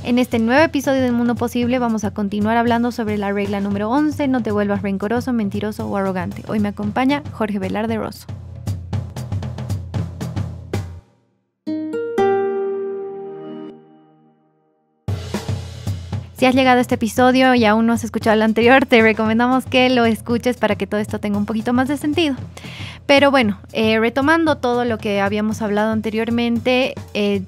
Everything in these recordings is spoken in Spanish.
En este nuevo episodio de Mundo Posible vamos a continuar hablando sobre la regla número 11, no te vuelvas rencoroso, mentiroso o arrogante. Hoy me acompaña Jorge Velarde Rosso. Si has llegado a este episodio y aún no has escuchado el anterior, te recomendamos que lo escuches para que todo esto tenga un poquito más de sentido. Pero bueno, retomando todo lo que habíamos hablado anteriormente,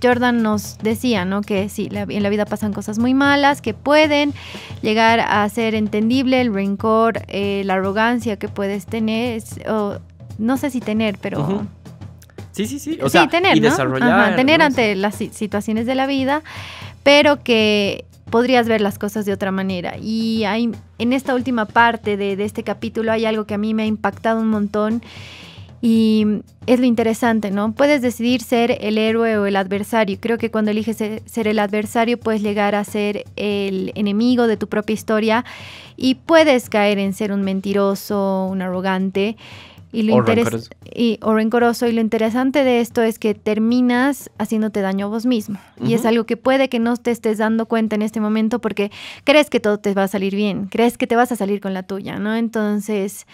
Jordan nos decía, ¿no?, que sí, en la vida pasan cosas muy malas, que pueden llegar a ser entendible el rencor, la arrogancia que puedes tener, o no sé si tener, pero... Uh-huh. Sí. O sea, tener, y ¿no? desarrollar. Tener, ¿no?, ¿no? ante las situaciones de la vida, pero que podrías ver las cosas de otra manera. Y hay, en esta última parte de este capítulo hay algo que a mí me ha impactado un montón y es lo interesante, ¿no? Puedes decidir ser el héroe o el adversario. Creo que cuando eliges ser el adversario puedes llegar a ser el enemigo de tu propia historia y puedes caer en ser un mentiroso, un arrogante. O rencoroso. Y lo interesante de esto es que terminas haciéndote daño a vos mismo. Uh-huh. Y es algo que puede que no te estés dando cuenta en este momento porque crees que todo te va a salir bien, crees que te vas a salir con la tuya, ¿no? Entonces,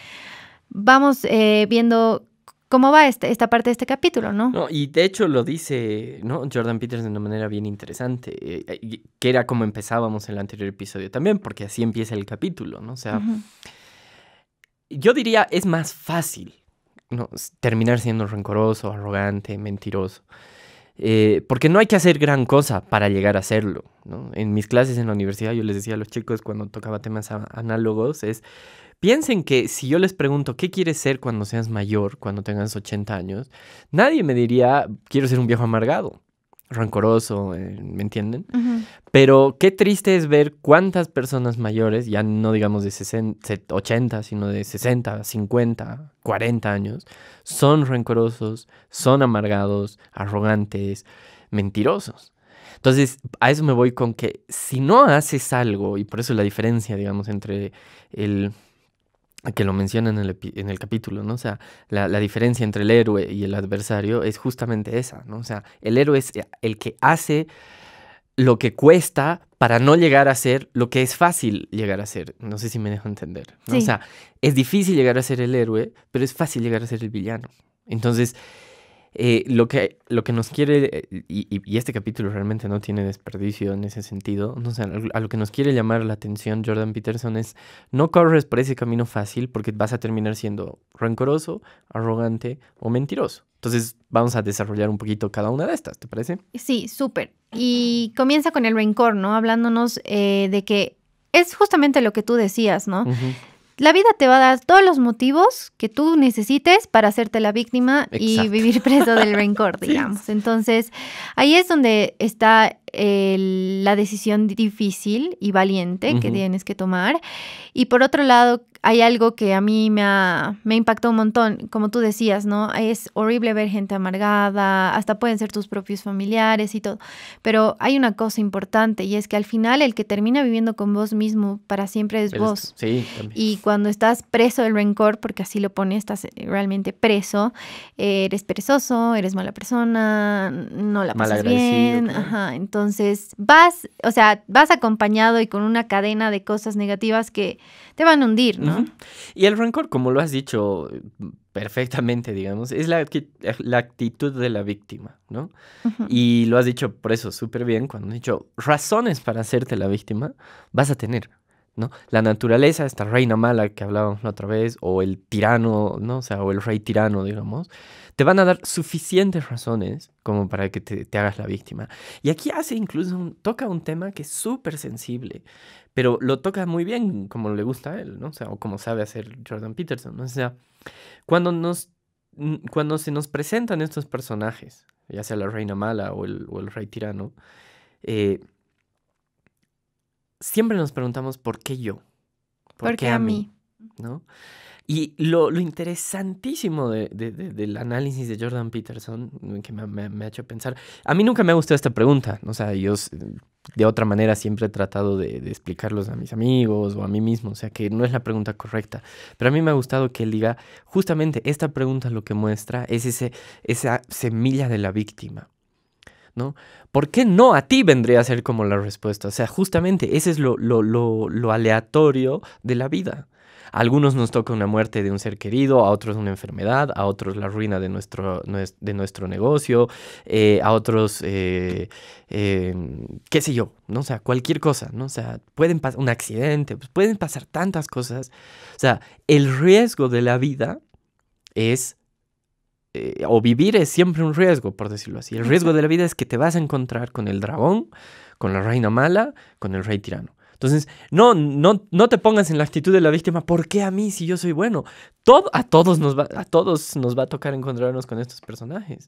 vamos viendo cómo va esta parte de este capítulo, ¿no? No, y de hecho lo dice, ¿no?, Jordan Peterson de una manera bien interesante, que era como empezábamos en el anterior episodio también, porque así empieza el capítulo, ¿no? O sea... Uh-huh. Yo diría, es más fácil, ¿no?, terminar siendo rencoroso, arrogante, mentiroso. Porque no hay que hacer gran cosa para llegar a hacerlo, ¿no? En mis clases en la universidad yo les decía a los chicos cuando tocaba temas análogos piensen que si yo les pregunto ¿qué quieres ser cuando seas mayor, cuando tengas 80 años? Nadie me diría, quiero ser un viejo amargado, rencoroso, ¿me entienden? Uh-huh. Pero qué triste es ver cuántas personas mayores, ya no digamos de 80, sino de 60, 50, 40 años, son rencorosos, son amargados, arrogantes, mentirosos. Entonces, a eso me voy con que si no haces algo, y por eso la diferencia, digamos, entre que lo menciona en el capítulo, ¿no? O sea, la diferencia entre el héroe y el adversario es justamente esa, ¿no? O sea, el héroe es el que hace lo que cuesta para no llegar a ser lo que es fácil llegar a ser. No sé si me dejo entender, ¿no? Sí. O sea, es difícil llegar a ser el héroe, pero es fácil llegar a ser el villano. Entonces, lo que nos quiere, y este capítulo realmente no tiene desperdicio en ese sentido, ¿no? O sea, a lo que nos quiere llamar la atención Jordan Peterson es no corres por ese camino fácil porque vas a terminar siendo rencoroso, arrogante o mentiroso. Entonces vamos a desarrollar un poquito cada una de estas, ¿te parece? Sí, súper. Y comienza con el rencor, ¿no? Hablándonos de que es justamente lo que tú decías, ¿no? Uh-huh. La vida te va a dar todos los motivos que tú necesites para hacerte la víctima. Exacto. Y vivir preso del rencor, digamos. Sí. Entonces, ahí es donde está la decisión difícil y valiente que tienes que tomar. Y por otro lado, hay algo que a mí me impactó un montón, como tú decías, ¿no? Es horrible ver gente amargada, hasta pueden ser tus propios familiares y todo. Pero hay una cosa importante y es que al final el que termina viviendo con vos mismo para siempre es vos. Sí, también. Y cuando estás preso del rencor, porque así lo pone, estás realmente preso, eres perezoso, eres mala persona, no la pasas bien. Claro. Ajá, entonces vas acompañado y con una cadena de cosas negativas que te van a hundir, ¿no? Uh-huh. Y el rencor, como lo has dicho perfectamente, digamos, es la actitud de la víctima, ¿no? Uh-huh. Y lo has dicho por eso súper bien, cuando has dicho razones para hacerte la víctima, vas a tener, ¿no? La naturaleza, esta reina mala que hablábamos la otra vez, o el tirano, ¿no? O sea, o el rey tirano, digamos, te van a dar suficientes razones como para que te hagas la víctima. Y aquí toca un tema que es súper sensible, pero lo toca muy bien como le gusta a él, ¿no? O sea, o como sabe hacer Jordan Peterson, ¿no? O sea, cuando se nos presentan estos personajes, ya sea la reina mala o el rey tirano, siempre nos preguntamos ¿por qué yo? ¿Por qué a mí? ¿No? Y lo interesantísimo del análisis de Jordan Peterson, que me ha hecho pensar, a mí nunca me ha gustado esta pregunta, o sea, yo de otra manera siempre he tratado de explicarlos a mis amigos o a mí mismo, o sea, que no es la pregunta correcta, pero a mí me ha gustado que él diga, justamente esta pregunta lo que muestra es esa semilla de la víctima, ¿no? ¿Por qué no a ti vendría a ser como la respuesta? O sea, justamente ese es lo aleatorio de la vida. A algunos nos toca una muerte de un ser querido, a otros una enfermedad, a otros la ruina de nuestro negocio, a otros, qué sé yo, ¿no? O sea, cualquier cosa, ¿no? O sea, pueden pasar un accidente, pues pueden pasar tantas cosas. O sea, el riesgo de la vida es, o vivir es siempre un riesgo, por decirlo así. El riesgo de la vida es que te vas a encontrar con el dragón, con la reina mala, con el rey tirano. Entonces, no te pongas en la actitud de la víctima. ¿Por qué a mí si yo soy bueno? A todos nos va a tocar encontrarnos con estos personajes.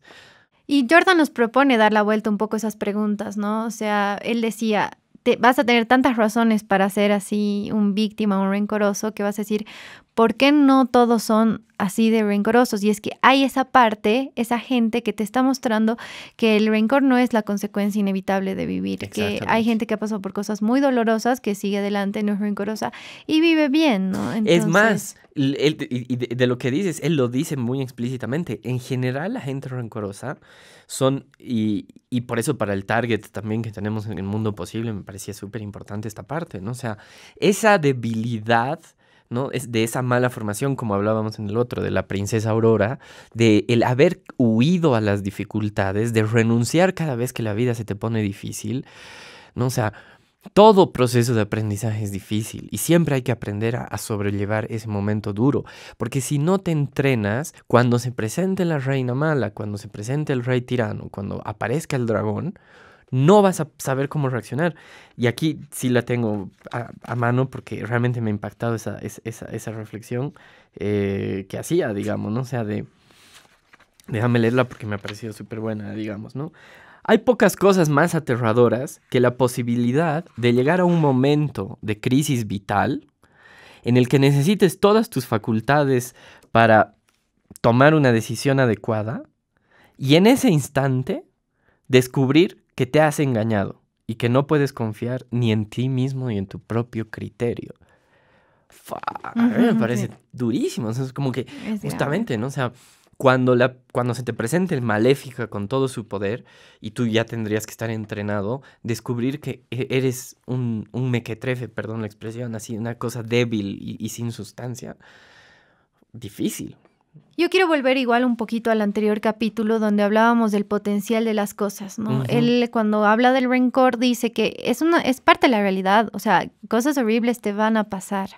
Y Jordan nos propone dar la vuelta un poco a esas preguntas, ¿no? O sea, él decía, vas a tener tantas razones para ser así un víctima, un rencoroso, que vas a decir, ¿por qué no todos son así de rencorosos? Y es que hay esa parte, esa gente que te está mostrando que el rencor no es la consecuencia inevitable de vivir, que hay gente que ha pasado por cosas muy dolorosas, que sigue adelante, no es rencorosa y vive bien, ¿no? Entonces, es más, de lo que dices, él lo dice muy explícitamente. En general, la gente rencorosa son, y por eso para el target también que tenemos en el mundo posible, me parecía súper importante esta parte, ¿no? O sea, esa debilidad, ¿no? Es de esa mala formación, como hablábamos en el otro, de la princesa Aurora, de el haber huido a las dificultades, de renunciar cada vez que la vida se te pone difícil, ¿no? O sea, todo proceso de aprendizaje es difícil y siempre hay que aprender a sobrellevar ese momento duro, porque si no te entrenas, cuando se presente la reina mala, cuando se presente el rey tirano, cuando aparezca el dragón, no vas a saber cómo reaccionar. Y aquí sí la tengo a mano porque realmente me ha impactado esa reflexión que hacía, digamos, ¿no? O sea, déjame leerla porque me ha parecido súper buena, digamos, ¿no? Hay pocas cosas más aterradoras que la posibilidad de llegar a un momento de crisis vital en el que necesites todas tus facultades para tomar una decisión adecuada y en ese instante descubrir que te has engañado y que no puedes confiar ni en ti mismo ni en tu propio criterio. A mí me parece durísimo. O sea, es como que justamente, ¿no? O sea, cuando se te presente el Maléfica con todo su poder y tú ya tendrías que estar entrenado, descubrir que eres un mequetrefe, perdón la expresión, así, una cosa débil y sin sustancia, difícil. Yo quiero volver igual un poquito al anterior capítulo donde hablábamos del potencial de las cosas, ¿no? Él cuando habla del rencor dice que es parte de la realidad, o sea, cosas horribles te van a pasar,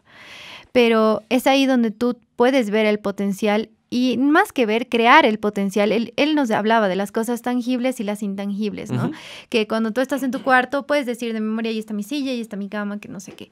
pero es ahí donde tú puedes ver el potencial y más que ver, crear el potencial. Él nos hablaba de las cosas tangibles y las intangibles, ¿no? Que cuando tú estás en tu cuarto puedes decir de memoria, ahí está mi silla, ahí está mi cama, que no sé qué.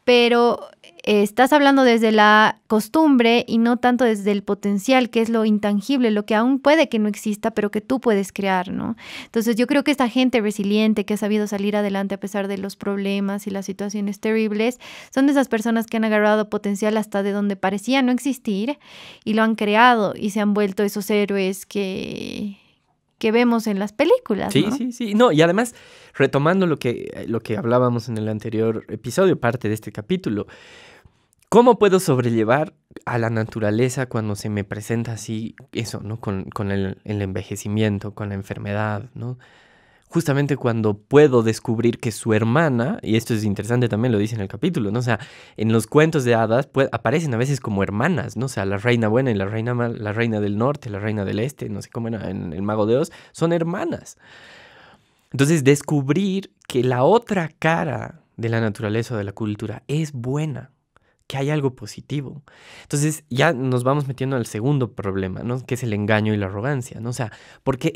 Pero estás hablando desde la costumbre y no tanto desde el potencial, que es lo intangible, lo que aún puede que no exista, pero que tú puedes crear, ¿no? Entonces yo creo que esta gente resiliente que ha sabido salir adelante a pesar de los problemas y las situaciones terribles, son de esas personas que han agarrado potencial hasta de donde parecía no existir y lo han creado y se han vuelto esos héroes que vemos en las películas, ¿no? Sí. No, y además, retomando lo que hablábamos en el anterior episodio, parte de este capítulo, ¿cómo puedo sobrellevar a la naturaleza cuando se me presenta así eso, ¿no? Con el envejecimiento, con la enfermedad, ¿no? Justamente cuando puedo descubrir que su hermana, y esto es interesante también, lo dice en el capítulo, ¿no? O sea, en los cuentos de hadas aparecen a veces como hermanas, ¿no? O sea, la reina buena y la reina mala, la reina del norte, la reina del este, no sé cómo era en El Mago de Oz, son hermanas. Entonces, descubrir que la otra cara de la naturaleza o de la cultura es buena, que hay algo positivo. Entonces, ya nos vamos metiendo al segundo problema, ¿no? Que es el engaño y la arrogancia, ¿no? O sea, porque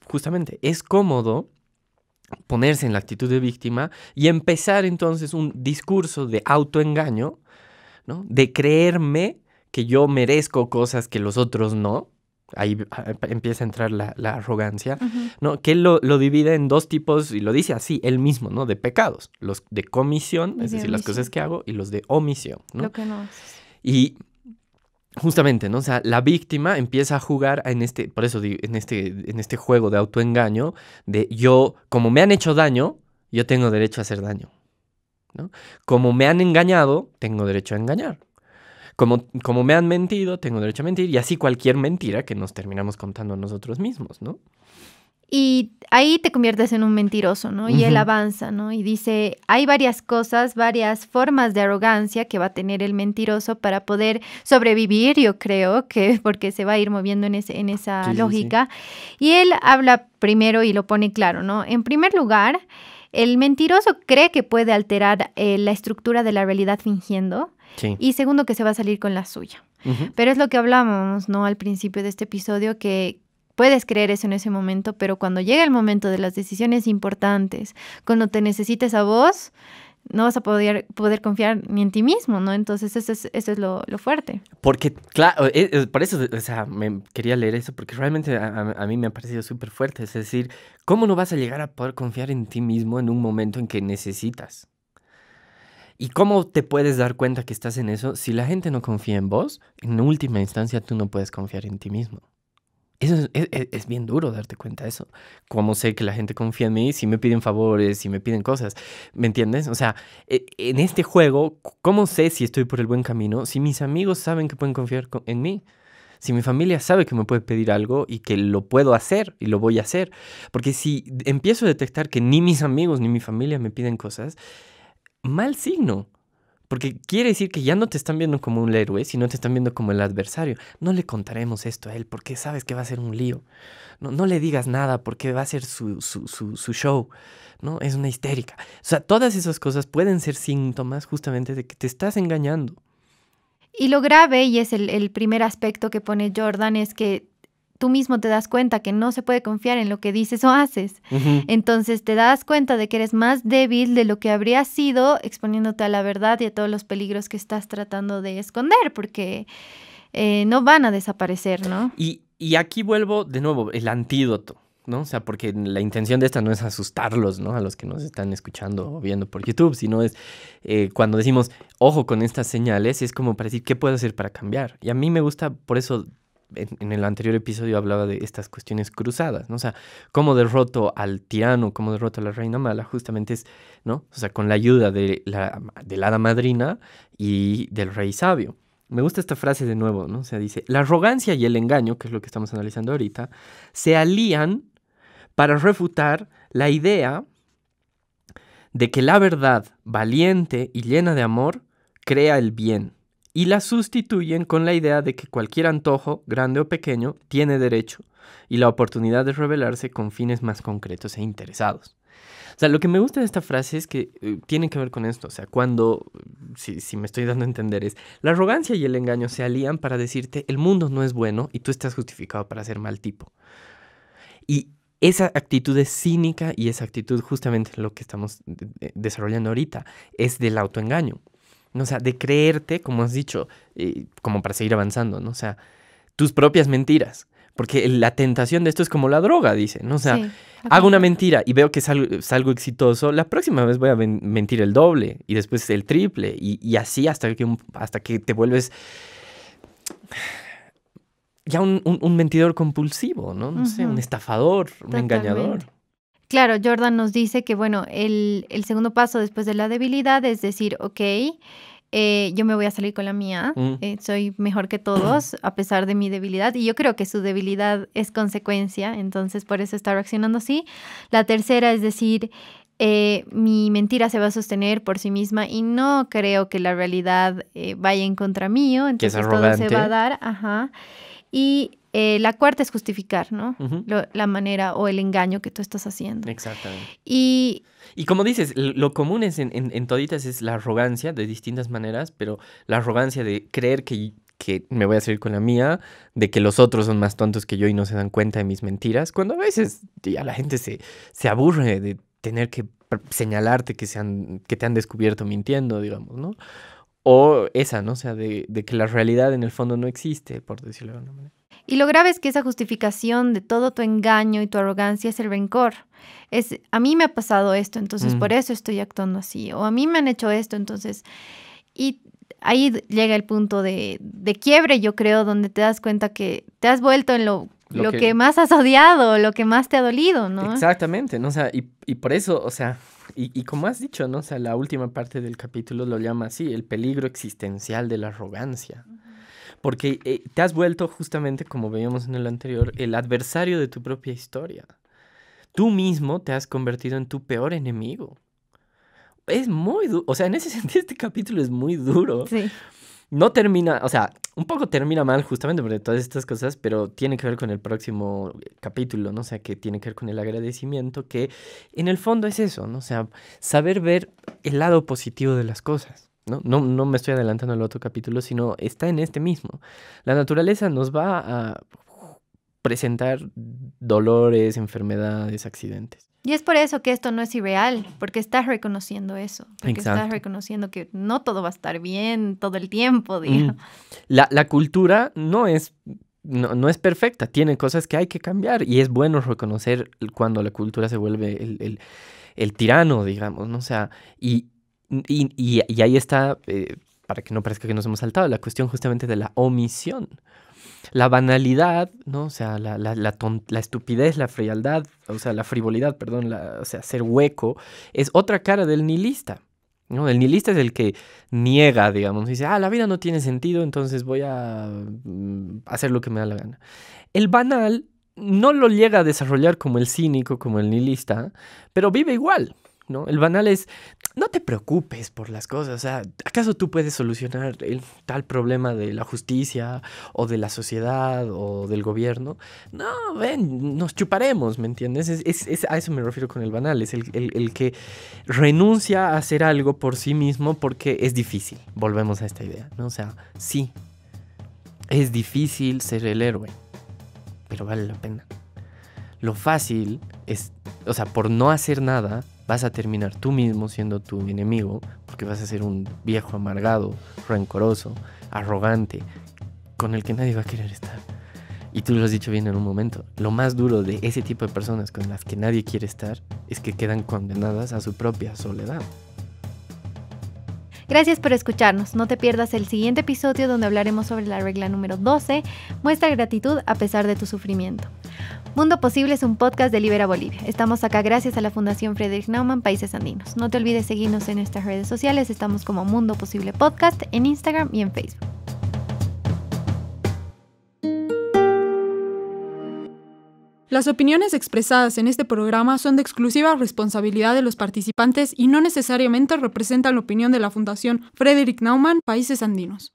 justamente, es cómodo ponerse en la actitud de víctima y empezar entonces un discurso de autoengaño, ¿no? De creerme que yo merezco cosas que los otros no. Ahí empieza a entrar la arrogancia, ¿no? Que él lo divide en dos tipos, y lo dice así, él mismo, ¿no? De pecados. Los de comisión, es decir, las cosas que hago, y los de omisión, ¿no? Lo que no haces. Y justamente, ¿no? O sea, la víctima empieza a jugar por eso digo, en este juego de autoengaño, de yo, como me han hecho daño, yo tengo derecho a hacer daño, ¿no? Como me han engañado, tengo derecho a engañar. Como me han mentido, tengo derecho a mentir, y así cualquier mentira que nos terminamos contando nosotros mismos, ¿no? Y ahí te conviertes en un mentiroso, ¿no? Y él avanza, ¿no? Y dice, hay varias cosas, varias formas de arrogancia que va a tener el mentiroso para poder sobrevivir, yo creo, que porque se va a ir moviendo en esa lógica. Sí. Y él habla primero y lo pone claro, ¿no? En primer lugar, el mentiroso cree que puede alterar la estructura de la realidad fingiendo. Sí. Y segundo, que se va a salir con la suya. Pero es lo que hablábamos, ¿no? Al principio de este episodio, que puedes creer eso en ese momento, pero cuando llega el momento de las decisiones importantes, cuando te necesites a vos, no vas a poder confiar ni en ti mismo, ¿no? Entonces eso es lo fuerte. Porque, claro, por eso, o sea, me quería leer eso, porque realmente a mí me ha parecido súper fuerte. Es decir, ¿cómo no vas a llegar a poder confiar en ti mismo en un momento en que necesitas? ¿Y cómo te puedes dar cuenta que estás en eso? Si la gente no confía en vos, en última instancia tú no puedes confiar en ti mismo. Eso es bien duro darte cuenta de eso. ¿Cómo sé que la gente confía en mí si me piden favores, si me piden cosas? ¿Me entiendes? O sea, en este juego, ¿cómo sé si estoy por el buen camino? Si mis amigos saben que pueden confiar en mí. Si mi familia sabe que me puede pedir algo y que lo puedo hacer y lo voy a hacer. Porque si empiezo a detectar que ni mis amigos ni mi familia me piden cosas, mal signo. Porque quiere decir que ya no te están viendo como un héroe, sino te están viendo como el adversario. No le contaremos esto a él porque sabes que va a ser un lío. No le digas nada porque va a ser su show, ¿no? Es una histérica. O sea, todas esas cosas pueden ser síntomas justamente de que te estás engañando. Y lo grave, y es el primer aspecto que pone Jordan, es que tú mismo te das cuenta que no se puede confiar en lo que dices o haces. Entonces te das cuenta de que eres más débil de lo que habrías sido exponiéndote a la verdad y a todos los peligros que estás tratando de esconder, porque no van a desaparecer, ¿no? Y aquí vuelvo de nuevo, el antídoto, ¿no? O sea, porque la intención de esta no es asustarlos, ¿no? A los que nos están escuchando o viendo por YouTube, sino es cuando decimos, ojo con estas señales, es como para decir, ¿qué puedo hacer para cambiar? Y a mí me gusta, por eso en el anterior episodio hablaba de estas cuestiones cruzadas, ¿no? O sea, cómo derroto al tirano, cómo derroto a la reina mala, justamente es, ¿no? O sea, con la ayuda de la hada madrina y del rey sabio. Me gusta esta frase de nuevo, ¿no? O sea, dice, la arrogancia y el engaño, que es lo que estamos analizando ahorita, se alían para refutar la idea de que la verdad valiente y llena de amor crea el bien. Y la sustituyen con la idea de que cualquier antojo, grande o pequeño, tiene derecho y la oportunidad de revelarse con fines más concretos e interesados. O sea, lo que me gusta de esta frase es que tiene que ver con esto. O sea, cuando, si me estoy dando a entender, es la arrogancia y el engaño se alían para decirte el mundo no es bueno y tú estás justificado para ser mal tipo. Y esa actitud es cínica y esa actitud, justamente lo que estamos desarrollando ahorita, es del autoengaño. O sea, de creerte, como has dicho, como para seguir avanzando, ¿no? O sea, tus propias mentiras. Porque la tentación de esto es como la droga, dice, ¿no? O sea, sí, hago una mentira y veo que salgo exitoso, la próxima vez voy a mentir el doble y después el triple y así hasta que te vuelves ya un mentidor compulsivo, ¿no? No sé, un estafador, un engañador. Claro, Jordan nos dice que, bueno, el segundo paso después de la debilidad es decir, ok, yo me voy a salir con la mía, soy mejor que todos a pesar de mi debilidad, y yo creo que su debilidad es consecuencia, entonces por eso está reaccionando así. La tercera es decir, mi mentira se va a sostener por sí misma y no creo que la realidad vaya en contra mío, entonces todo se va a dar, ajá. Y la cuarta es justificar, ¿no? La manera o el engaño que tú estás haciendo. Exactamente. Y como dices, lo común es en toditas es la arrogancia de distintas maneras, pero la arrogancia de creer que me voy a salir con la mía, de que los otros son más tontos que yo y no se dan cuenta de mis mentiras, cuando a veces ya la gente se aburre de tener que señalarte que te han descubierto mintiendo, digamos, ¿no? O esa, ¿no? O sea, de que la realidad en el fondo no existe, por decirlo de alguna manera. Y lo grave es que esa justificación de todo tu engaño y tu arrogancia es el rencor. A mí me ha pasado esto, entonces por eso estoy actuando así. O a mí me han hecho esto, entonces... Y ahí llega el punto de quiebre, yo creo, donde te das cuenta que te has vuelto en lo que más has odiado, lo que más te ha dolido, ¿no? Exactamente, ¿no? O sea, y por eso, o sea... Y como has dicho, ¿no? O sea, la última parte del capítulo lo llama así, el peligro existencial de la arrogancia. Porque te has vuelto justamente, como veíamos en el anterior, el adversario de tu propia historia. tú mismo te has convertido en tu peor enemigo. Es muy duro, o sea, en ese sentido este capítulo es muy duro. Sí. No termina, o sea, un poco termina mal justamente por todas estas cosas, pero tiene que ver con el próximo capítulo, ¿no? O sea, que tiene que ver con el agradecimiento, que en el fondo es eso, ¿no? O sea, saber ver el lado positivo de las cosas, ¿no? No me estoy adelantando al otro capítulo, sino está en este mismo. La naturaleza nos va a presentar dolores, accidentes. Y es por eso que esto no es irreal, porque estás reconociendo eso, porque Exacto. estás reconociendo que no todo va a estar bien todo el tiempo, digamos. La cultura no es perfecta, tiene cosas que hay que cambiar y es bueno reconocer cuando la cultura se vuelve el tirano, digamos, ¿no? O sea, y ahí está, para que no parezca que nos hemos saltado, la cuestión justamente de la omisión. La banalidad, ¿no? O sea, la estupidez, la frialdad, o sea, la frivolidad, perdón, o sea, ser hueco, es otra cara del nihilista, ¿no? El nihilista es el que niega, digamos, dice, la vida no tiene sentido, entonces voy a hacer lo que me da la gana. El banal no lo llega a desarrollar como el cínico, como el nihilista, pero vive igual, ¿no? El banal es, no te preocupes por las cosas, o sea, ¿acaso tú puedes solucionar el tal problema de la justicia o de la sociedad o del gobierno? No, ven, nos chuparemos, ¿me entiendes? A eso me refiero con el banal, es el que renuncia a hacer algo por sí mismo porque es difícil, volvemos a esta idea, ¿no? O sea, sí, es difícil ser el héroe, pero vale la pena. Lo fácil es, o sea, por no hacer nada, vas a terminar tú mismo siendo tu enemigo, porque vas a ser un viejo amargado, rencoroso, arrogante, con el que nadie va a querer estar. Y tú lo has dicho bien en un momento, lo más duro de ese tipo de personas con las que nadie quiere estar es que quedan condenadas a su propia soledad. Gracias por escucharnos. No te pierdas el siguiente episodio donde hablaremos sobre la regla número 12, muestra gratitud a pesar de tu sufrimiento. Mundo Posible es un podcast de Libera Bolivia. Estamos acá gracias a la Fundación Frederick Naumann, Países Andinos. No te olvides seguirnos en nuestras redes sociales. Estamos como Mundo Posible Podcast en Instagram y en Facebook. Las opiniones expresadas en este programa son de exclusiva responsabilidad de los participantes y no necesariamente representan la opinión de la Fundación Frederick Naumann, Países Andinos.